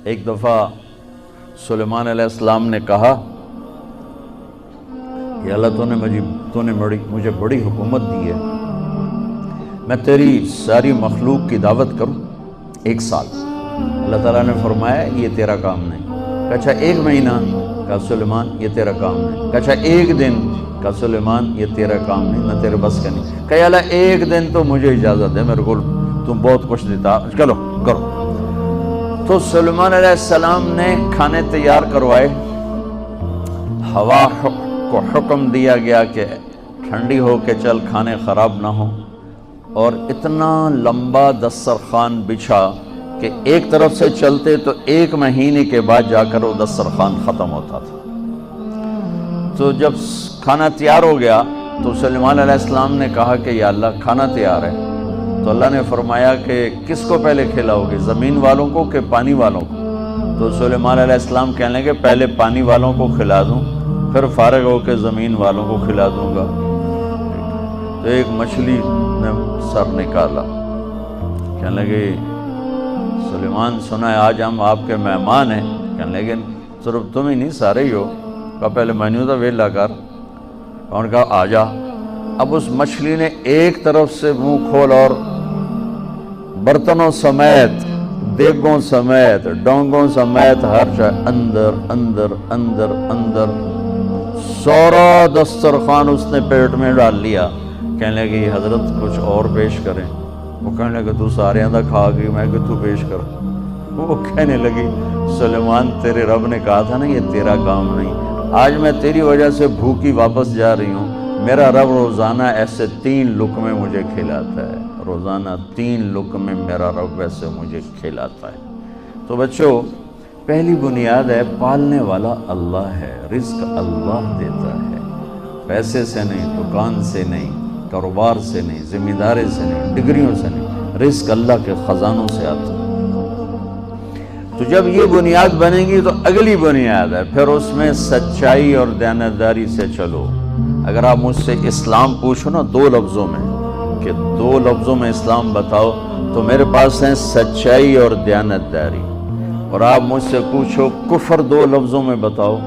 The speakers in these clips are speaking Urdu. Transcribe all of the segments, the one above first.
ایک دفعہ سلیمان علیہ السلام نے کہا کہ اللہ تو نے مجھے بڑی حکومت دی ہے، میں تیری ساری مخلوق کی دعوت کروں 1 سال۔ اللہ تعالیٰ نے فرمایا یہ تیرا کام نہیں۔ کہا اچھا 1 مہینہ؟ کہا سلیمان یہ تیرا کام نہیں۔ کہا اچھا 1 دن؟ کہا سلیمان یہ تیرا کام نہیں، نہ تیرے بس کا نہیں۔ کہا اللہ 1 دن تو مجھے اجازت ہے، میرے کو تم بہت کچھ دیتا، چلو کرو۔ تو سلیمان علیہ السلام نے کھانے تیار کروائے، ہوا کو حکم دیا گیا کہ ٹھنڈی ہو کے چل، کھانے خراب نہ ہوں، اور اتنا لمبا دسترخوان بچھا کہ ایک طرف سے چلتے تو 1 مہینے کے بعد جا کر وہ دسترخوان ختم ہوتا تھا۔ تو جب کھانا تیار ہو گیا تو سلیمان علیہ السلام نے کہا کہ یا اللہ کھانا تیار ہے۔ تو اللہ نے فرمایا کہ کس کو پہلے کھلاؤ گے، زمین والوں کو کہ پانی والوں کو؟ تو سلیمان علیہ السلام کہنے لگے پہلے پانی والوں کو کھلا دوں، پھر فارغ ہو کے زمین والوں کو کھلا دوں گا۔ تو ایک مچھلی نے سر نکالا، کہنے لگے سلیمان سنا ہے آج ہم آپ کے مہمان ہیں۔ کہنے لگے صرف تم ہی نہیں سارے ہی ہو۔ کہا پہلے مینیو تو ویلا کر۔ انہوں نے کہا آ جا۔ اب اس مچھلی نے ایک طرف سے منہ کھول اور برتنوں سمیت، دیگوں سمیت، ڈونگوں سمیت ہر شے اندر اندر اندر اندر، سارا دسترخوان اس نے پیٹ میں ڈال لیا۔ کہنے لگے حضرت کچھ اور پیش کریں؟ وہ کہنے لگے تو سارے اندر کھا گئی، میں کہ تو پیش کر۔ وہ کہنے لگی سلیمان تیرے رب نے کہا تھا نا یہ تیرا کام نہیں، آج میں تیری وجہ سے بھوکی واپس جا رہی ہوں۔ میرا رب روزانہ ایسے 3 لقمے مجھے کھلاتا ہے، روزانہ 3 لقمے میرا رب ایسے مجھے کھلاتا ہے۔ تو بچوں پہلی بنیاد ہے پالنے والا اللہ ہے، رزق اللہ دیتا ہے، پیسے سے نہیں، دکان سے نہیں، کاروبار سے نہیں، ذمہ داری سے نہیں، ڈگریوں سے نہیں، رزق اللہ کے خزانوں سے آتا ہے۔ تو جب یہ بنیاد بنے گی تو اگلی بنیاد ہے پھر اس میں سچائی اور دیانتداری سے چلو۔ اگر آپ مجھ سے اسلام پوچھو نا 2 لفظوں میں کہ 2 لفظوں میں اسلام بتاؤ تو میرے پاس ہیں سچائی اور دیانتداری۔ اور آپ مجھ سے پوچھو کفر 2 لفظوں میں بتاؤ،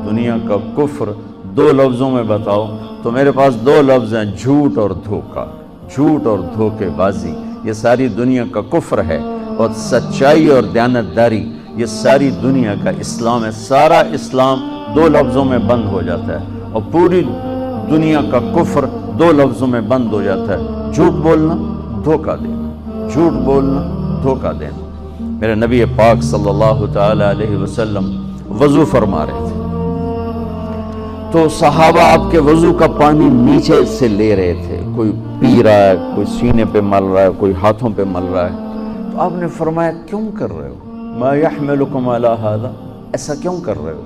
دنیا کا کفر 2 لفظوں میں بتاؤ تو میرے پاس 2 لفظ ہیں، جھوٹ اور دھوکہ، جھوٹ اور دھوکے بازی، یہ ساری دنیا کا کفر ہے۔ اور سچائی اور دیانتداری یہ ساری دنیا کا اسلام ہے۔ سارا اسلام 2 لفظوں میں بند ہو جاتا ہے اور پوری دنیا کا کفر 2 لفظوں میں بند ہو جاتا ہے، جھوٹ بولنا، دھوکہ دینا، جھوٹ بولنا، دھوکہ دینا۔ میرے نبی پاک صلی اللہ تعالی علیہ وسلم وضو فرما رہے تھے تو صحابہ آپ کے وضو کا پانی نیچے سے لے رہے تھے، کوئی پی رہا ہے، کوئی سینے پہ مل رہا ہے، کوئی ہاتھوں پہ مل رہا ہے۔ تو آپ نے فرمایا کیوں کر رہے ہو؟ ما یحملکم علی ھذا، ایسا کیوں کر رہے ہو؟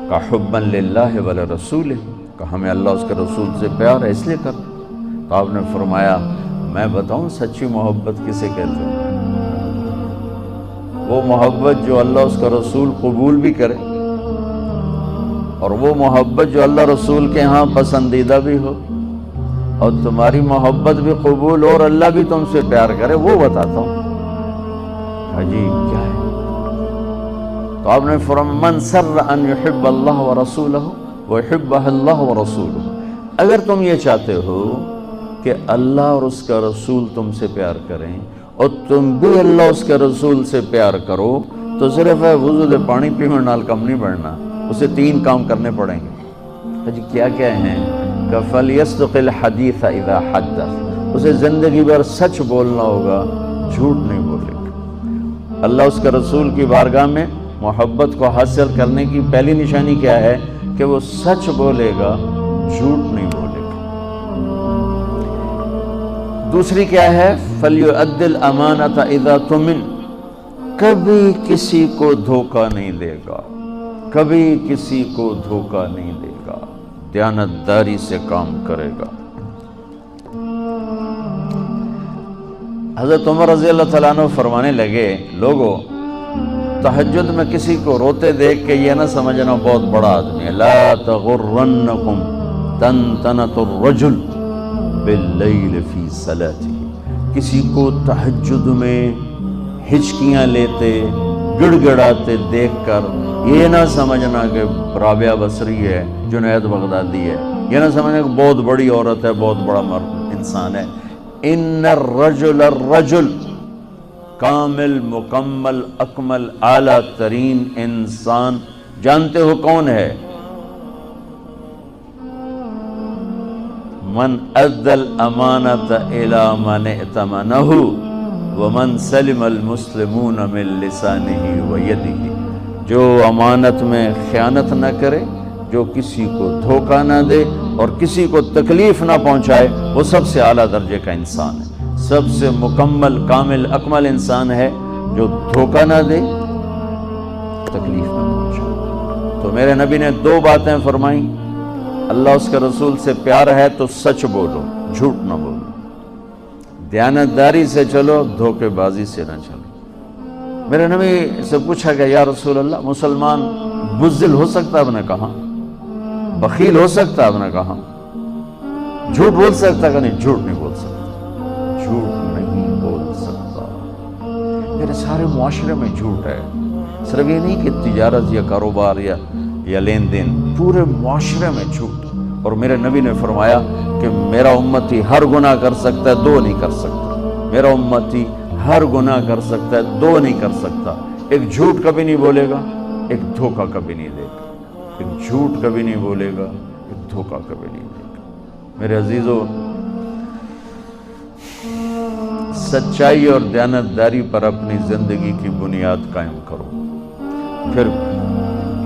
کہ حبا للہ ولرسولہ، کہ ہمیں اللہ اس کے رسول سے پیار ہے اس لیے کر۔ تو آپ نے فرمایا میں بتاؤں سچی محبت کسے کہتے ہیں؟ وہ محبت جو اللہ اس کا رسول قبول بھی کرے، اور وہ محبت جو اللہ رسول کے ہاں پسندیدہ بھی ہو، اور تمہاری محبت بھی قبول ہو اور اللہ بھی تم سے پیار کرے، وہ بتاتا ہوں۔ عجیب کیا ہے؟ تو آپ نے فرمایا من سر ان یحب اللہ ورسولہ ویحبہ اللہ ورسولہ، اگر تم یہ چاہتے ہو کہ اللہ اور اس کا رسول تم سے پیار کریں اور تم بھی اللہ اس کے رسول سے پیار کرو تو صرف وضو دے پانی پینے نال کم نہیں بڑھنا، اسے 3 کام کرنے پڑیں گے۔ جی کیا کیا ہیں؟ کہ فَلْيَصْدُقِ الْحَدِيثَ إِذَا حَدَّثَ، اسے زندگی بھر سچ بولنا ہوگا، جھوٹ نہیں بولے گا۔ اللہ اس کے رسول کی بارگاہ میں محبت کو حاصل کرنے کی پہلی نشانی کیا ہے؟ کہ وہ سچ بولے گا، جھوٹ نہیں بولے گا۔ دوسری کیا ہے؟ فَلْيُؤَدِّ الْأَمَانَةَ إِذَا تُمِنَ، کبھی کسی کو دھوکہ نہیں دے گا، کبھی کسی کو دھوکہ نہیں دے گا، دیانتداری سے کام کرے گا۔ حضرت عمر رضی اللہ تعالیٰ عنہ فرمانے لگے لوگو تہجد میں کسی کو روتے دیکھ کے یہ نہ سمجھنا بہت بڑا آدمی ہے، لا تغرنکم تنتنۃ الرجل باللیل فی صلاتہ، کسی کو تہجد میں ہچکیاں لیتے، گڑ گڑاتے دیکھ کر یہ نہ سمجھنا کہ رابعہ بصری ہے، جنید بغدادی ہے، یہ نہ سمجھنا کہ بہت بڑی عورت ہے، بہت بڑا انسان ہے۔ ان الرجل کامل، مکمل، اکمل، اعلیٰ ترین انسان جانتے ہو کون ہے؟ من ادى الامانۃ الی من ائتمنہ ومن سلم المسلمون من لسانہ ویدہ، جو امانت میں خیانت نہ کرے، جو کسی کو دھوکہ نہ دے اور کسی کو تکلیف نہ پہنچائے، وہ سب سے اعلیٰ درجے کا انسان ہے، سب سے مکمل، کامل، اکمل انسان ہے جو دھوکہ نہ دے، تکلیف نہ پہنچائے۔ تو میرے نبی نے دو باتیں فرمائیں، اللہ اس کے رسول سے پیار ہے تو سچ بولو، جھوٹ نہ بولو، دیانتداری سے چلو، دھوکے بازی سے نہ چلو۔ میرے نبی سے پوچھا کہ یا رسول اللہ، مسلمان بزدل ہو سکتا؟ آپ نے کہا بخیل ہو سکتا؟ آپ نے کہا جھوٹ بول سکتا؟ کہ نہیں، جھوٹ نہیں بول سکتا، جھوٹ نہیں بول سکتا۔ میرے سارے معاشرے میں جھوٹ ہے، صرف یہ نہیں کہ تجارت یا کاروبار یا لین دین، پورے معاشرے میں جھوٹ۔ اور میرے نبی نے فرمایا کہ میرا امتی ہر گناہ کر سکتا ہے، دو نہیں کر سکتا۔ میرا امتی ہر گناہ کر سکتا ہے، دو نہیں کر سکتا۔ ایک جھوٹ کبھی نہیں بولے گا، ایک دھوکہ کبھی نہیں دے گا۔ ایک جھوٹ کبھی نہیں بولے گا، ایک دھوکہ کبھی نہیں دے گا۔ میرے عزیزو، سچائی اور دیانتداری پر اپنی زندگی کی بنیاد قائم کرو،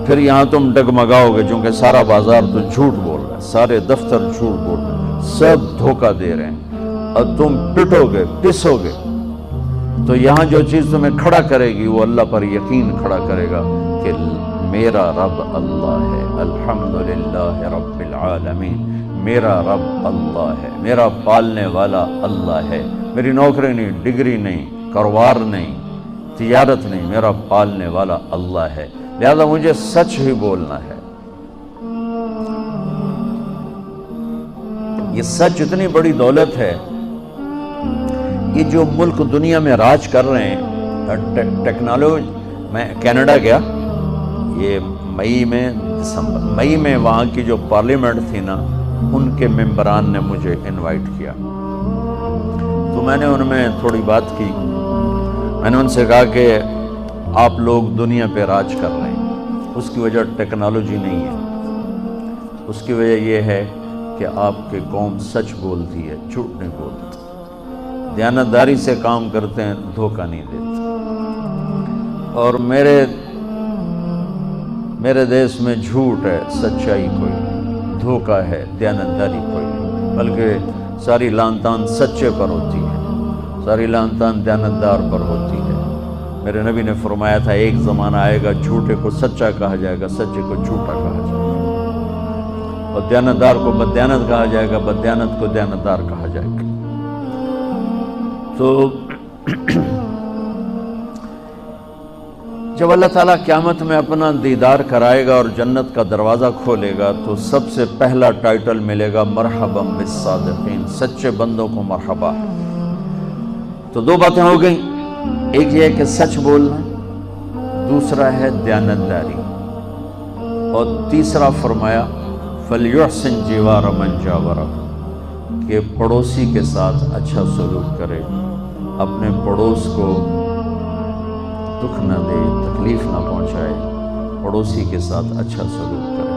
پھر یہاں تم ڈگمگاؤ گے، چونکہ سارا بازار تو جھوٹ بول رہا ہے، سارے دفتر جھوٹ بول رہے ہیں، سب دھوکہ دے رہے ہیں، اور تم پٹو گے، پسو گے۔ تو یہاں جو چیز تمہیں کھڑا کرے گی وہ اللہ پر یقین کھڑا کرے گا کہ میرا رب اللہ ہے، الحمدللہ رب العالمین، میرا رب اللہ ہے، میرا پالنے والا اللہ ہے، میری نوکری نہیں، ڈگری نہیں، کاروبار نہیں، تجارت نہیں، میرا پالنے والا اللہ ہے، لہذا مجھے سچ ہی بولنا ہے۔ یہ سچ اتنی بڑی دولت ہے، یہ جو ملک دنیا میں راج کر رہے ہیں، ٹیکنالوجی، میں کینیڈا گیا، یہ مئی میں وہاں کی جو پارلیمنٹ تھی نا، ان کے ممبران نے مجھے انوائٹ کیا، تو میں نے ان میں تھوڑی بات کی۔ میں نے ان سے کہا کہ آپ لوگ دنیا پہ راج کر رہے ہیں، اس کی وجہ ٹیکنالوجی نہیں ہے، اس کی وجہ یہ ہے کہ آپ کی قوم سچ بولتی ہے، جھوٹ نہیں بولتی، دیانتداری سے کام کرتے ہیں، دھوکہ نہیں دیتے۔ اور میرے دیش میں جھوٹ ہے، سچائی کوئی نہیں، دھوکہ ہے، دیانتداری کوئی نہیں، بلکہ ساری لان تان سچے پر ہوتی ہے، ساری لان تان دیانتدار پر ہوتی ہے۔ میرے نبی نے فرمایا تھا ایک زمانہ آئے گا جھوٹے کو سچا کہا جائے گا، سچے کو جھوٹا کہا جائے گا، اور دیانتدار کو بددیانت کہا جائے گا، بددیانت کو دیانتدار کہا جائے گا۔ تو جب اللہ تعالیٰ قیامت میں اپنا دیدار کرائے گا اور جنت کا دروازہ کھولے گا، تو سب سے پہلا ٹائٹل ملے گا مرحبا بالصادقین، سچے بندوں کو مرحبا۔ تو دو باتیں ہو گئیں، ایک یہ ہے کہ سچ بولنا، دوسرا ہے دیانتداری، اور تیسرا فرمایا فَلْيُحْسِنْ جِوَارَ مَنْ جَاوَرَهُ، کہ پڑوسی کے ساتھ اچھا سلوک کرے، اپنے پڑوس کو دکھ نہ دے، تکلیف نہ پہنچائے، پڑوسی کے ساتھ اچھا سلوک کرے۔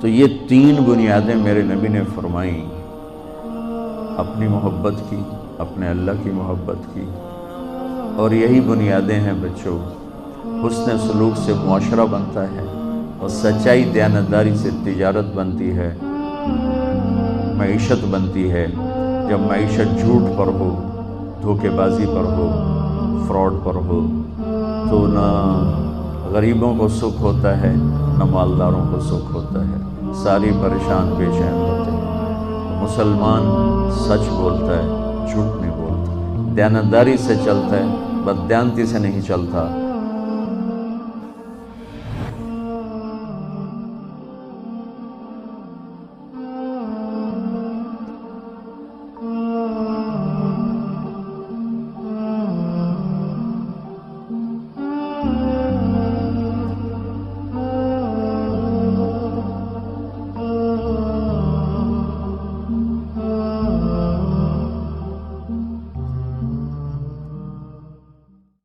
تو یہ تین بنیادیں میرے نبی نے فرمائیں، اپنی محبت کی، اپنے اللہ کی محبت کی، اور یہی بنیادیں ہیں بچوں، حسن سلوک سے معاشرہ بنتا ہے، اور سچائی دیانتداری سے تجارت بنتی ہے، معیشت بنتی ہے۔ جب معیشت جھوٹ پر ہو، دھوکے بازی پر ہو، فراڈ پر ہو، تو نہ غریبوں کو سکھ ہوتا ہے، نہ مالداروں کو سکھ ہوتا ہے، ساری پریشان بے چین ہوتے ہیں۔ مسلمان سچ بولتا ہے، جھوٹ نہیں بولتا، دیانتداری سے چلتا ہے، بددیانتی سے نہیں چلتا،